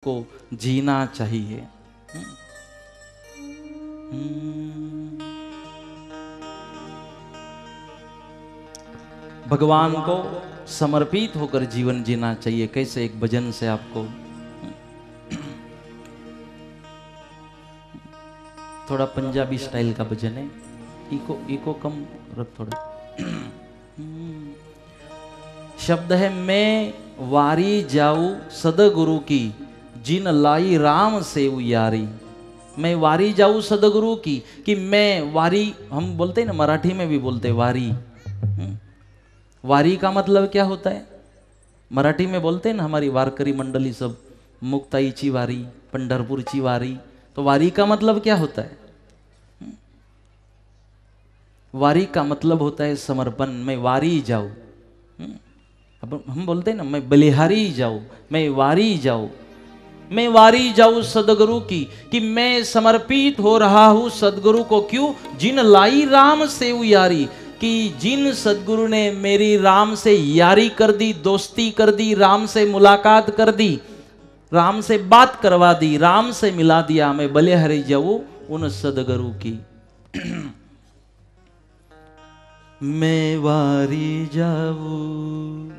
को जीना चाहिए। भगवान को समर्पित होकर जीवन जीना चाहिए। कैसे? एक भजन से आपको थोड़ा पंजाबी स्टाइल का भजन है। इको कम रख थोड़ा। शब्द है, मैं वारी जाऊं सदगुरु की, जिन लाई राम से यारी। मैं वारी जाऊं सदगुरु की, कि मैं वारी, हम बोलते हैं ना, मराठी में भी बोलते वारी। वारी का मतलब क्या होता है? मराठी में बोलते हैं ना, हमारी वारकरी मंडली सब, मुक्ताईची वारी, पंढरपूरची वारी। तो वारी का मतलब क्या होता है? वारी का मतलब होता है समर्पण। मैं वारी जाऊं। अब हम बोलते हैं ना, मैं बलिहारी जाऊं, मैं वारी जाऊं, मैं वारी जाऊं सदगुरु की, कि मैं समर्पित हो रहा हूं सदगुरु को। क्यों? जिन लाई राम से यारी, कि जिन सदगुरु ने मेरी राम से यारी कर दी, दोस्ती कर दी, राम से मुलाकात कर दी, राम से बात करवा दी, राम से मिला दिया, मैं बलिहारी जाऊं उन सदगुरु की। मैं वारी जाऊं,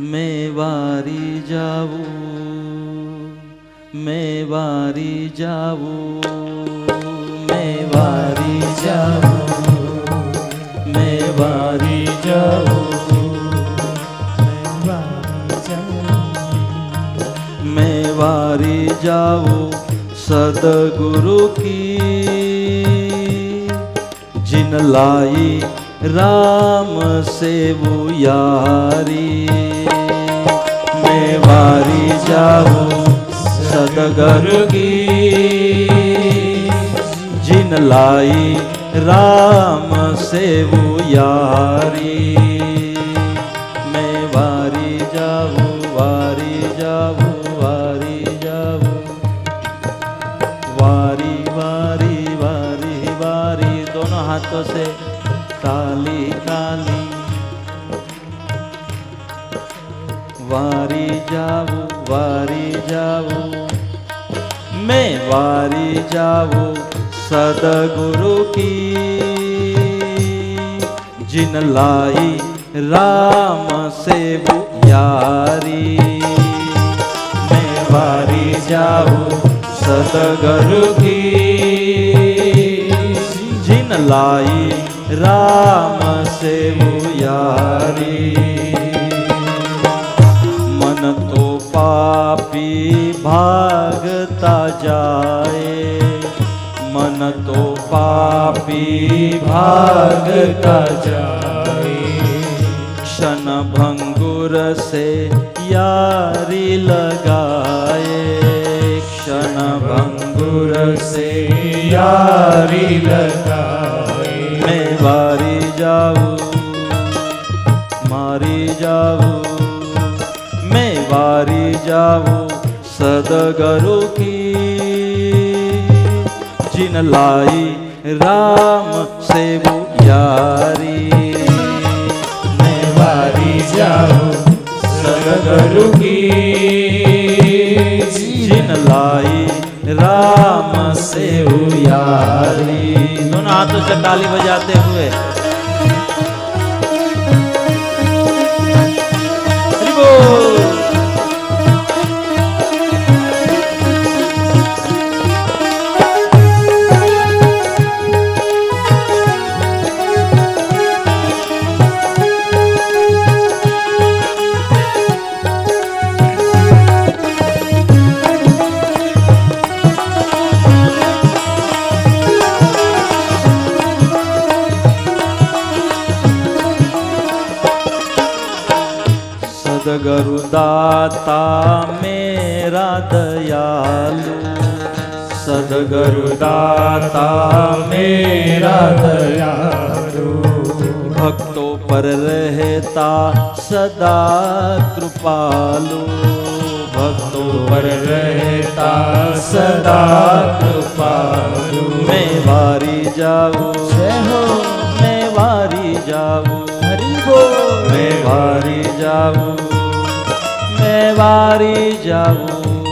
मैं वारी जाऊं, मैं वारी जाऊं, मैं वारी जाऊं, मैं वारी जाऊं, मैं वारी जाऊं सदगुरु की, जिन लाई राम से वो यारी। मैं वारी जाऊं सदगुरु की, जिन लाई राम से वो यारी। मैं वारी जाऊं, वारी जाऊं, वारी जाऊं, वारी वारी वारी वारी। दोनों हाथों से ताली ताली। वारी जाऊं, वारी जाऊं, मैं वारी जाऊं सदगुरु की, जिन लाई राम से वो यारी। मैं वारी जाऊं सदगुरु की, जिन लाई राम से वो यारी। मन तो पापी भागता जाए, मन तो पापी भागता जाए, क्षण भंगुर से यारी लगाए, क्षण भंगुर से यारी लगाए। मैं वारी जाऊं, मारी जाऊं, मैं वारी जाऊं सदगुरु की, जिन लाई राम से वो यारी। मैं वारी जाऊं सदगुरु की, जिन लाई राम से वो यारी। दोनों हाथों से ताली बजाते हुए हरि बोल। सदगुरु दाता मेरा दयालु, सदगुरु दाता मेरा दयालु, भक्तों पर रहता सदा कृपालु, भक्तों पर रहता सदा कृपालु। मैं वारी जाऊं, जय हो, मैं वारी जाऊं, हरि बोल। मैं वारी जाऊं, मैं वारी जाऊं,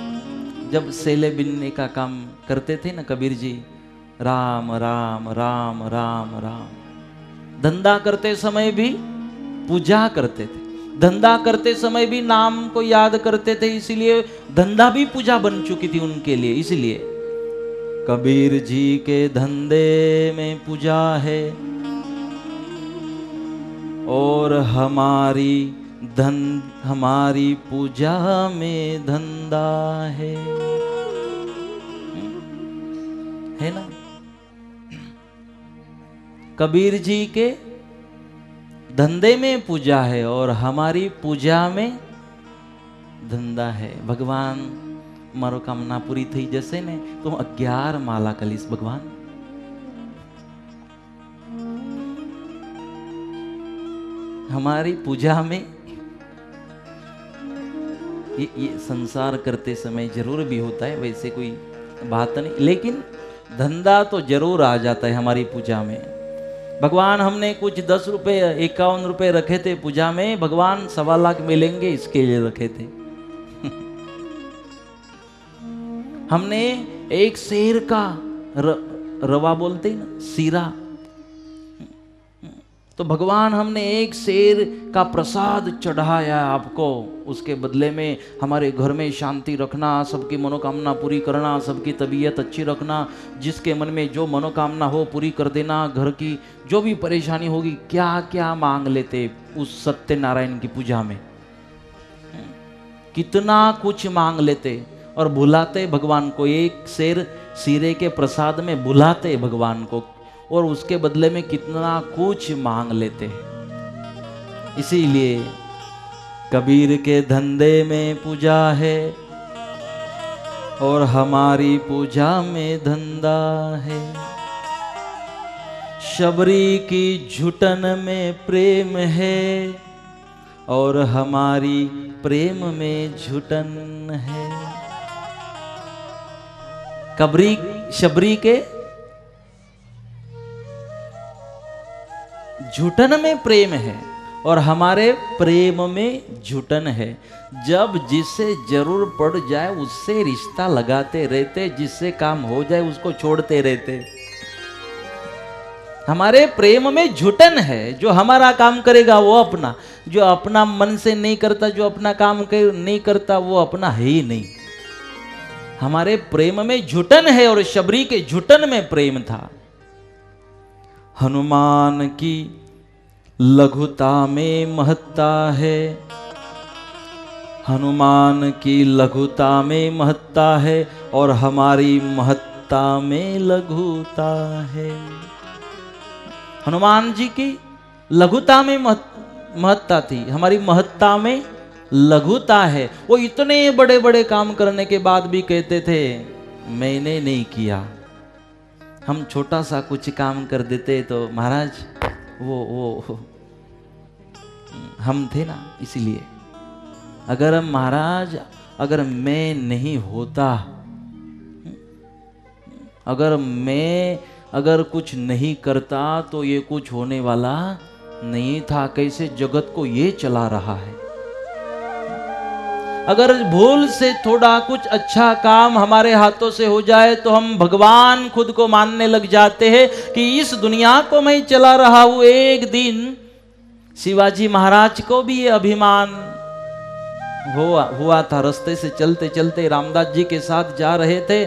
जब सेले बिनने का काम करते थे ना कबीर जी, राम राम राम राम राम। धंधा करते समय भी पूजा करते थे, धंधा करते समय भी नाम को याद करते थे, इसीलिए धंधा भी पूजा बन चुकी थी उनके लिए। इसलिए कबीर जी के धंधे में पूजा है और हमारी पूजा में धंधा है ना। कबीर जी के धंधे में पूजा है और हमारी पूजा में धंधा है। भगवान मनोकामना पूरी थी जैसे ने तुम 11 माला कलीस भगवान। हमारी पूजा में ये संसार करते समय जरूर भी होता है, वैसे कोई बात नहीं, लेकिन धंधा तो जरूर आ जाता है हमारी पूजा में। भगवान हमने कुछ 10 रुपए 51 रुपए रखे थे पूजा में, भगवान 1.25 लाख मिलेंगे इसके लिए रखे थे। हमने एक शेर का रवा बोलते हैं ना, सीरा, तो भगवान हमने एक शेर का प्रसाद चढ़ाया आपको, उसके बदले में हमारे घर में शांति रखना, सबकी मनोकामना पूरी करना, सबकी तबीयत अच्छी रखना, जिसके मन में जो मनोकामना हो पूरी कर देना, घर की जो भी परेशानी होगी। क्या क्या मांग लेते उस सत्यनारायण की पूजा में, कितना कुछ मांग लेते और बुलाते भगवान को। एक शेर सीरे के प्रसाद में बुलाते भगवान को और उसके बदले में कितना कुछ मांग लेते हैं। इसीलिए कबीर के धंधे में पूजा है और हमारी पूजा में धंधा है। शबरी की झुटन में प्रेम है और हमारी प्रेम में झुटन है। शबरी के झुटन में प्रेम है और हमारे प्रेम में झुटन है। जब जिससे जरूर पड़ जाए उससे रिश्ता लगाते रहते, जिससे काम हो जाए उसको छोड़ते रहते। हमारे प्रेम में झुटन है। जो हमारा काम करेगा वो अपना, जो अपना मन से नहीं करता, जो अपना काम नहीं करता वो अपना है ही नहीं। हमारे प्रेम में झुटन है और शबरी के झुटन में प्रेम था। हनुमान की लघुता में महत्ता है, हनुमान की लघुता में महत्ता है और हमारी महत्ता में लघुता है। हनुमान जी की लघुता में महत्ता थी, हमारी महत्ता में लघुता है। वो इतने बड़े बड़े काम करने के बाद भी कहते थे मैंने नहीं किया। हम छोटा सा कुछ काम कर देते तो महाराज वो हम थे ना, इसीलिए अगर महाराज अगर मैं नहीं होता, अगर कुछ नहीं करता तो ये कुछ होने वाला नहीं था। कैसे जगत को ये चला रहा है। अगर भूल से थोड़ा कुछ अच्छा काम हमारे हाथों से हो जाए तो हम भगवान खुद को मानने लग जाते हैं कि इस दुनिया को मैं चला रहा हूं। एक दिन शिवाजी महाराज को भी ये अभिमान हुआ था। रास्ते से चलते चलते रामदास जी के साथ जा रहे थे।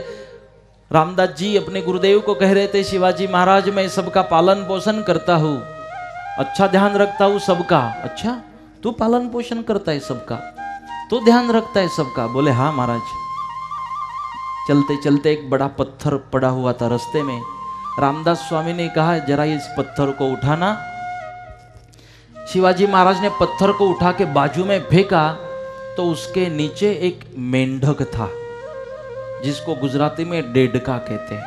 रामदास जी अपने गुरुदेव को कह रहे थे शिवाजी महाराज मैं सबका पालन पोषण करता हूं, अच्छा ध्यान रखता हूं सबका। अच्छा तू पालन पोषण करता है सबका, तो ध्यान रखता है सबका? बोले हाँ महाराज। चलते चलते एक बड़ा पत्थर पड़ा हुआ था रास्ते में। रामदास स्वामी ने कहा जरा इस पत्थर को उठाना। शिवाजी महाराज ने पत्थर को उठा के बाजू में फेंका तो उसके नीचे एक मेंढक था, जिसको गुजराती में डेडका कहते हैं,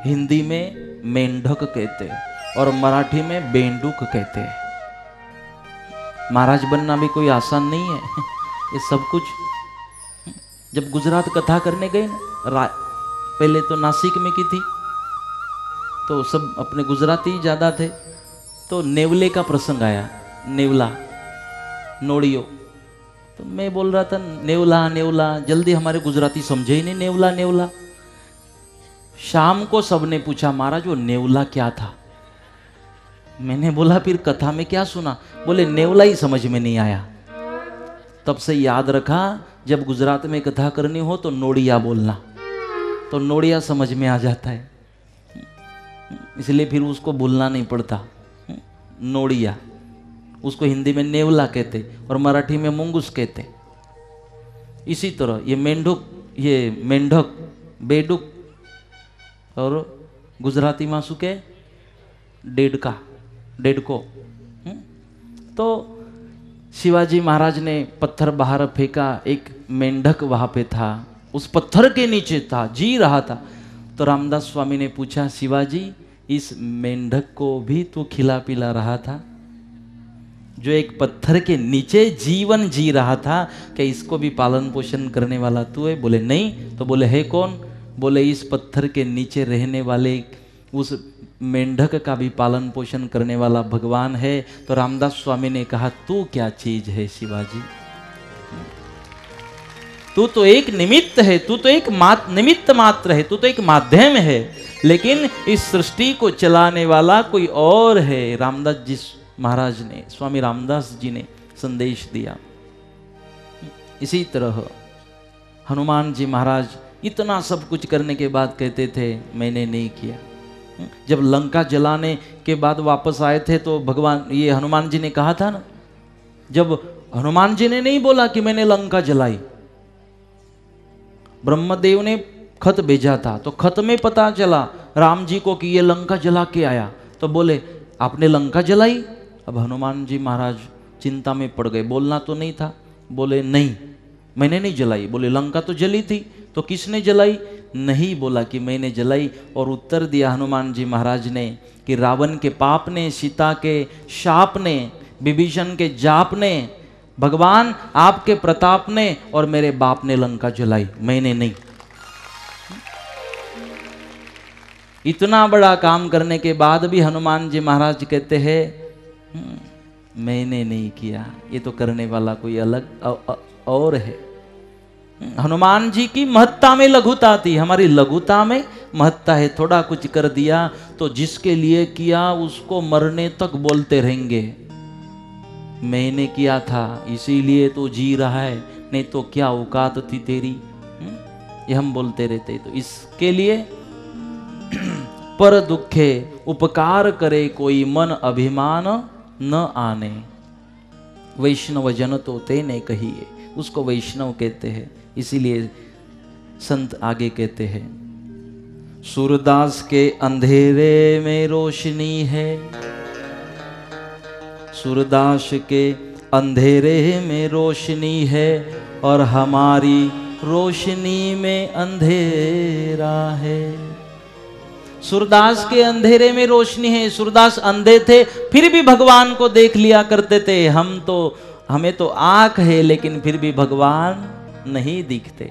हिंदी में मेंढक कहते हैं और मराठी में बेंडुक कहते हैं। महाराज बनना भी कोई आसान नहीं है। ये सब कुछ जब गुजरात कथा करने गए ना, पहले तो नासिक में की थी तो सब अपने गुजराती ज़्यादा थे, तो नेवले का प्रसंग आया। नेवला नोड़ियो तो मैं बोल रहा था नेवला नेवला, जल्दी हमारे गुजराती समझे ही नहीं नेवला नेवला। शाम को सबने पूछा महाराज वो नेवला क्या था। मैंने बोला फिर कथा में क्या सुना? बोले नेवला ही समझ में नहीं आया। तब से याद रखा जब गुजरात में कथा करनी हो तो नोड़िया बोलना, तो नोड़िया समझ में आ जाता है, इसलिए फिर उसको भूलना नहीं पड़ता। नोड़िया, उसको हिंदी में नेवला कहते और मराठी में मुंगूस कहते। इसी तरह ये मेंढक, ये मेंढक बेडुक और गुजराती में શું કે डेढ़का डेढ़को। तो शिवाजी महाराज ने पत्थर बाहर फेंका, एक मेंढक वहां पे था, उस पत्थर के नीचे था, जी रहा था। तो रामदास स्वामी ने पूछा शिवाजी इस मेंढक को भी तू खिला पिला रहा था, जो एक पत्थर के नीचे जीवन जी रहा था, क्या इसको भी पालन पोषण करने वाला तू है? बोले नहीं। तो बोले है कौन? बोले इस पत्थर के नीचे रहने वाले उस मेंढक का भी पालन पोषण करने वाला भगवान है। तो रामदास स्वामी ने कहा तू क्या चीज है शिवाजी, तू तो एक निमित्त है, तू तो एक निमित्त मात्र है, तू तो एक माध्यम है, लेकिन इस सृष्टि को चलाने वाला कोई और है। रामदास जी महाराज ने, स्वामी रामदास जी ने संदेश दिया। इसी तरह हनुमान जी महाराज इतना सब कुछ करने के बाद कहते थे मैंने नहीं किया। जब लंका जलाने के बाद वापस आए थे तो भगवान ये हनुमान जी ने कहा था ना, जब हनुमान जी ने नहीं बोला कि मैंने लंका जलाई, ब्रह्मदेव ने खत भेजा था, तो खत में पता चला राम जी को कि ये लंका जला के आया, तो बोले आपने लंका जलाई? अब हनुमान जी महाराज चिंता में पड़ गए, बोलना तो नहीं था। बोले नहीं मैंने नहीं जलाई। बोले लंका तो जली थी, तो किसने जलाई? नहीं बोला कि मैंने जलाई। और उत्तर दिया हनुमान जी महाराज ने कि रावण के पाप ने, सीता के शाप ने, विभीषण के जाप ने, भगवान आपके प्रताप ने और मेरे बाप ने लंका जलाई, मैंने नहीं। इतना बड़ा काम करने के बाद भी हनुमान जी महाराज कहते हैं मैंने नहीं किया, ये तो करने वाला कोई अलग और है। हनुमान जी की महत्ता में लघुता थी, हमारी लघुता में महत्ता है। थोड़ा कुछ कर दिया तो जिसके लिए किया उसको मरने तक बोलते रहेंगे मैंने किया था इसीलिए तो जी रहा है, नहीं तो क्या औकात थी तेरी। ये हम बोलते रहते। तो इसके लिए पर दुखे उपकार करे कोई मन अभिमान न आने, वैष्णव जन तो तेने कहिए, उसको वैष्णव कहते हैं। इसीलिए संत आगे कहते हैं सूरदास के अंधेरे में रोशनी है, सूरदास के अंधेरे में रोशनी है और हमारी रोशनी में अंधेरा है। सूरदास के अंधेरे में रोशनी है। सूरदास अंधे थे फिर भी भगवान को देख लिया करते थे। हमें तो आंख है लेकिन फिर भी भगवान नहीं दिखते।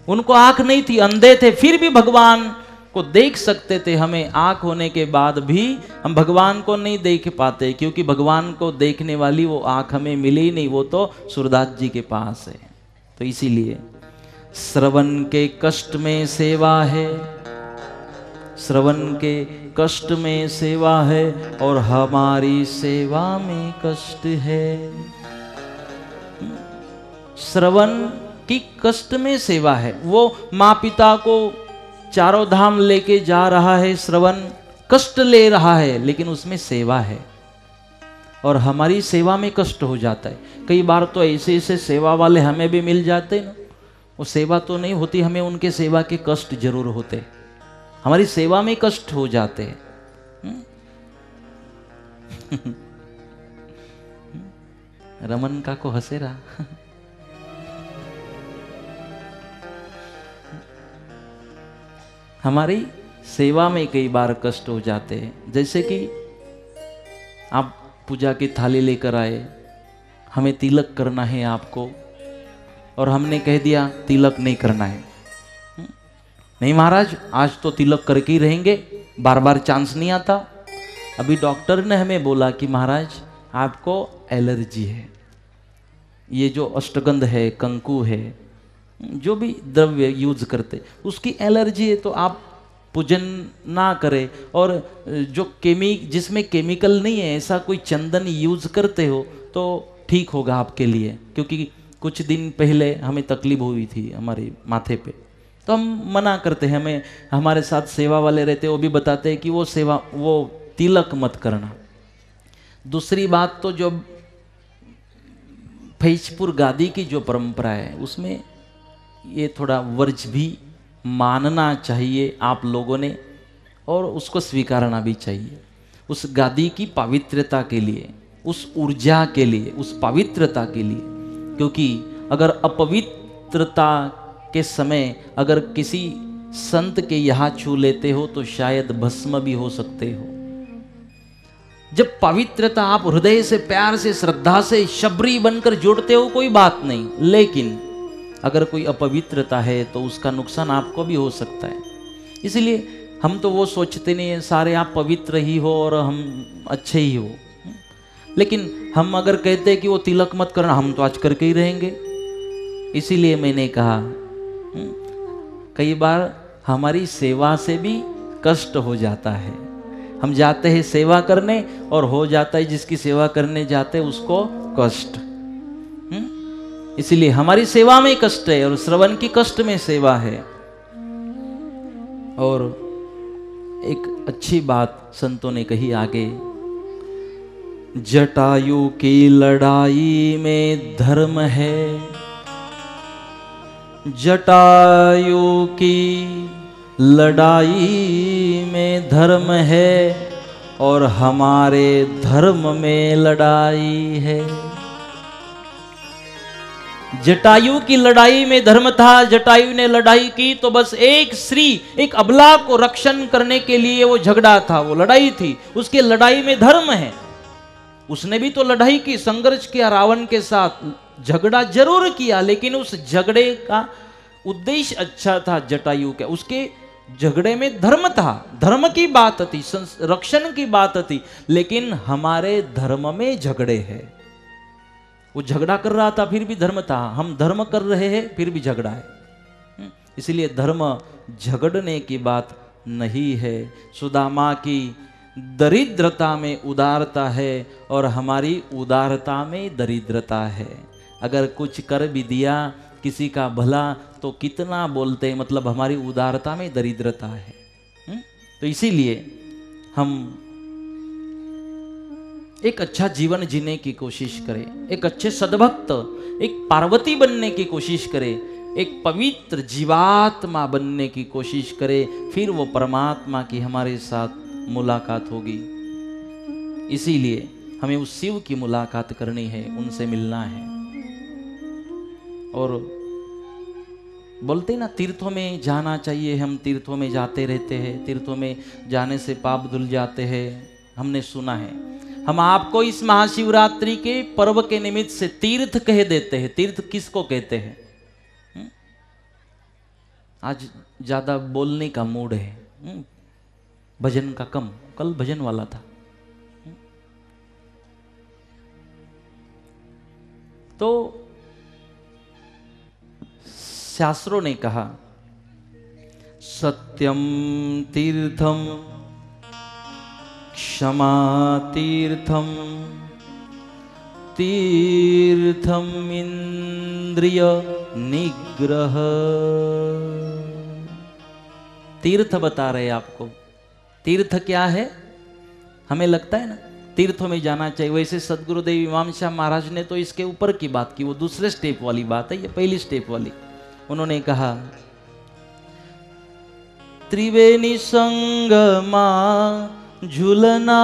उनको आंख नहीं थी, अंधे थे, फिर भी भगवान को देख सकते थे। हमें आंख होने के बाद भी हम भगवान को नहीं देख पाते, क्योंकि भगवान को देखने वाली वो आंख हमें मिली नहीं, वो तो सूरदास जी के पास है। तो इसीलिए श्रवण के कष्ट में सेवा है, श्रवण के कष्ट में सेवा है और हमारी सेवा में कष्ट है। श्रवण की कष्ट में सेवा है। वो माँ पिता को चारों धाम लेके जा रहा है, श्रवण कष्ट ले रहा है, लेकिन उसमें सेवा है और हमारी सेवा में कष्ट हो जाता है। कई बार तो ऐसे ऐसे सेवा वाले हमें भी मिल जाते ना, वो सेवा तो नहीं होती, हमें उनके सेवा के कष्ट जरूर होते, हमारी सेवा में कष्ट हो जाते हैं। रमन का को हंसे रहा। हमारी सेवा में कई बार कष्ट हो जाते हैं। जैसे कि आप पूजा की थाली लेकर आए, हमें तिलक करना है आपको, और हमने कह दिया तिलक नहीं करना है। नहीं महाराज आज तो तिलक करके ही रहेंगे, बार बार चांस नहीं आता। अभी डॉक्टर ने हमें बोला कि महाराज आपको एलर्जी है, ये जो अष्टगंध है, कंकु है, जो भी द्रव्य यूज करते, उसकी एलर्जी है तो आप पूजन ना करें। और जो जिसमें केमिकल नहीं है ऐसा कोई चंदन यूज करते हो तो ठीक होगा आपके लिए। क्योंकि कुछ दिन पहले हमें तकलीफ हुई थी हमारे माथे पे, तो हम मना करते हैं। हमें हमारे साथ सेवा वाले रहते वो भी बताते हैं कि वो तिलक मत करना। दूसरी बात तो जो फैजपुर गादी की जो परंपरा है उसमें ये थोड़ा वर्ज भी मानना चाहिए आप लोगों ने, और उसको स्वीकारना भी चाहिए। उस गादी की पवित्रता के लिए, उस ऊर्जा के लिए, उस पवित्रता के लिए। क्योंकि अगर अपवित्रता के समय अगर किसी संत के यहाँ छू लेते हो तो शायद भस्म भी हो सकते हो। जब पवित्रता आप हृदय से, प्यार से, श्रद्धा से शबरी बनकर जोड़ते हो कोई बात नहीं, लेकिन अगर कोई अपवित्रता है तो उसका नुकसान आपको भी हो सकता है। इसलिए हम तो वो सोचते नहीं है सारे आप पवित्र ही हो और हम अच्छे ही हो। लेकिन हम अगर कहते हैं कि वो तिलक मत करना, हम तो आज करके ही रहेंगे। इसीलिए मैंने कहा कई बार हमारी सेवा से भी कष्ट हो जाता है। हम जाते हैं सेवा करने और हो जाता है जिसकी सेवा करने जाते हैं उसको कष्ट। इसीलिए हमारी सेवा में कष्ट है और श्रवण की कष्ट में सेवा है। और एक अच्छी बात संतों ने कही आगे, जटायु की लड़ाई में धर्म है, जटायु की लड़ाई में धर्म है और हमारे धर्म में लड़ाई है। जटायु की लड़ाई में धर्म था, जटायु ने लड़ाई की तो बस एक स्त्री, एक अबला को रक्षण करने के लिए वो झगड़ा था, वो लड़ाई थी। उसकी लड़ाई में धर्म है। उसने भी तो लड़ाई की, संघर्ष किया रावण के साथ, झगड़ा जरूर किया, लेकिन उस झगड़े का उद्देश्य अच्छा था जटायु का। उसके झगड़े में धर्म था, धर्म की बात थी, रक्षण की बात थी। लेकिन हमारे धर्म में झगड़े हैं। वो झगड़ा कर रहा था फिर भी धर्म था, हम धर्म कर रहे हैं फिर भी झगड़ा है। इसलिए धर्म झगड़ने की बात नहीं है। सुदामा की दरिद्रता में उदारता है और हमारी उदारता में दरिद्रता है। अगर कुछ कर भी दिया किसी का भला तो कितना बोलते हैं, मतलब हमारी उदारता में दरिद्रता है। तो इसीलिए हम एक अच्छा जीवन जीने की कोशिश करें, एक अच्छे सद्भक्त, एक पार्वती बनने की कोशिश करें, एक पवित्र जीवात्मा बनने की कोशिश करें, फिर वो परमात्मा की हमारे साथ मुलाकात होगी। इसीलिए हमें उस शिव की मुलाकात करनी है, उनसे मिलना है। और बोलते ना तीर्थों में जाना चाहिए, हम तीर्थों में जाते रहते हैं, तीर्थों में जाने से पाप धुल जाते हैं, हमने सुना है। हम आपको इस महाशिवरात्रि के पर्व के निमित्त से तीर्थ कह देते हैं। तीर्थ किसको कहते हैं? आज ज्यादा बोलने का मूड है, भजन का कम। कल भजन वाला था। तो शास्त्रों ने कहा सत्यम तीर्थम, क्षमा तीर्थम, तीर्थम इंद्रिय निग्रह। तीर्थ बता रहे आपको। तीर्थ क्या है? हमें लगता है ना तीर्थों में जाना चाहिए, वैसे सदगुरुदेव इमामशाह महाराज ने तो इसके ऊपर की बात की, वो दूसरे स्टेप वाली बात है, ये पहली स्टेप वाली। उन्होंने कहा त्रिवेणी संगमा झूलना,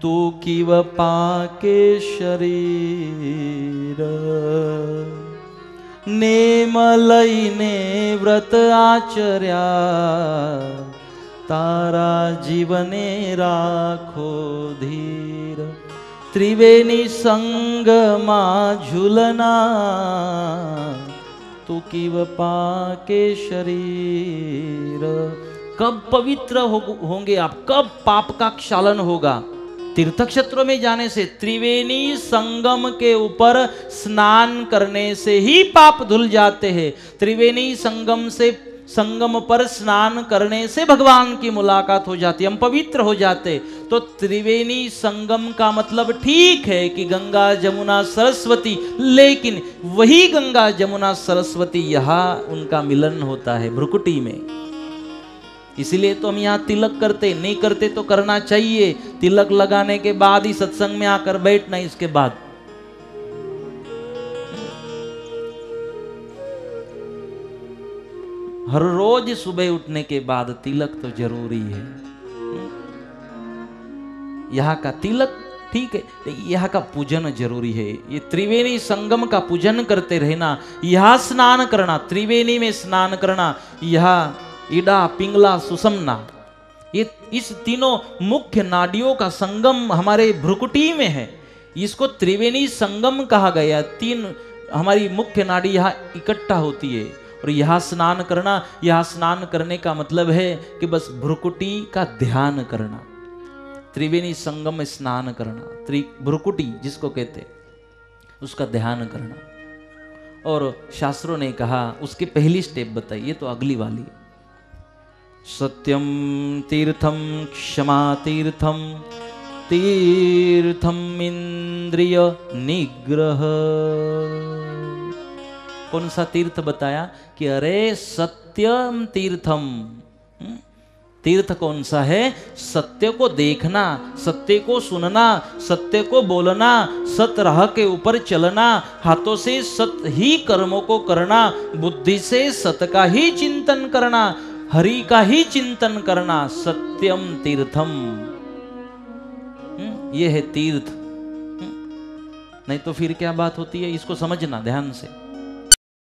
तू किव पाके शरीर, नेम लईने व्रत आचर्या, तारा जीवने राखो धीर। त्रिवेणी संगमा झूलना, तू किव पाके शरीर। कब पवित्र होंगे आप, कब पाप का क्षालन होगा? तीर्थ क्षेत्रों में जाने से, त्रिवेणी संगम के ऊपर स्नान करने से ही पाप धुल जाते हैं। त्रिवेणी संगम पर स्नान करने से भगवान की मुलाकात हो जाती, हम पवित्र हो जाते। तो त्रिवेणी संगम का मतलब ठीक है कि गंगा जमुना सरस्वती, लेकिन वही गंगा जमुना सरस्वती यहाँ उनका मिलन होता है भ्रुकुटी में। इसीलिए तो हम यहाँ तिलक करते, नहीं करते तो करना चाहिए। तिलक लगाने के बाद ही सत्संग में आकर बैठना, इसके बाद हर रोज सुबह उठने के बाद तिलक तो जरूरी है। यहाँ का तिलक ठीक है, यहाँ का पूजन जरूरी है। ये त्रिवेणी संगम का पूजन करते रहना, यहाँ स्नान करना, त्रिवेणी में स्नान करना, यहाँ इडा पिंगला सुषमना, ये इस तीनों मुख्य नाडियों का संगम हमारे भ्रुकुटी में है। इसको त्रिवेणी संगम कहा गया। तीन हमारी मुख्य नाड़ी यहाँ इकट्ठा होती है और यहाँ स्नान करना। यहाँ स्नान करने का मतलब है कि बस भ्रुकुटी का ध्यान करना, त्रिवेणी संगम में स्नान करना, भ्रुकुटी जिसको कहते उसका ध्यान करना। और शास्त्रों ने कहा उसकी पहली स्टेप बताई, ये तो अगली वाली है। सत्यम तीर्थम क्षमा तीर्थम तीर्थम इंद्रिय निग्रह। कौन सा तीर्थ बताया कि अरे सत्यम तीर्थम, तीर्थ कौन सा है? सत्य को देखना, सत्य को सुनना, सत्य को बोलना, सत राह के ऊपर चलना, हाथों से सत ही कर्मों को करना, बुद्धि से सत का ही चिंतन करना, हरि का ही चिंतन करना, सत्यम तीर्थम। ये है तीर्थ। नहीं तो फिर क्या बात होती है, इसको समझना ध्यान से।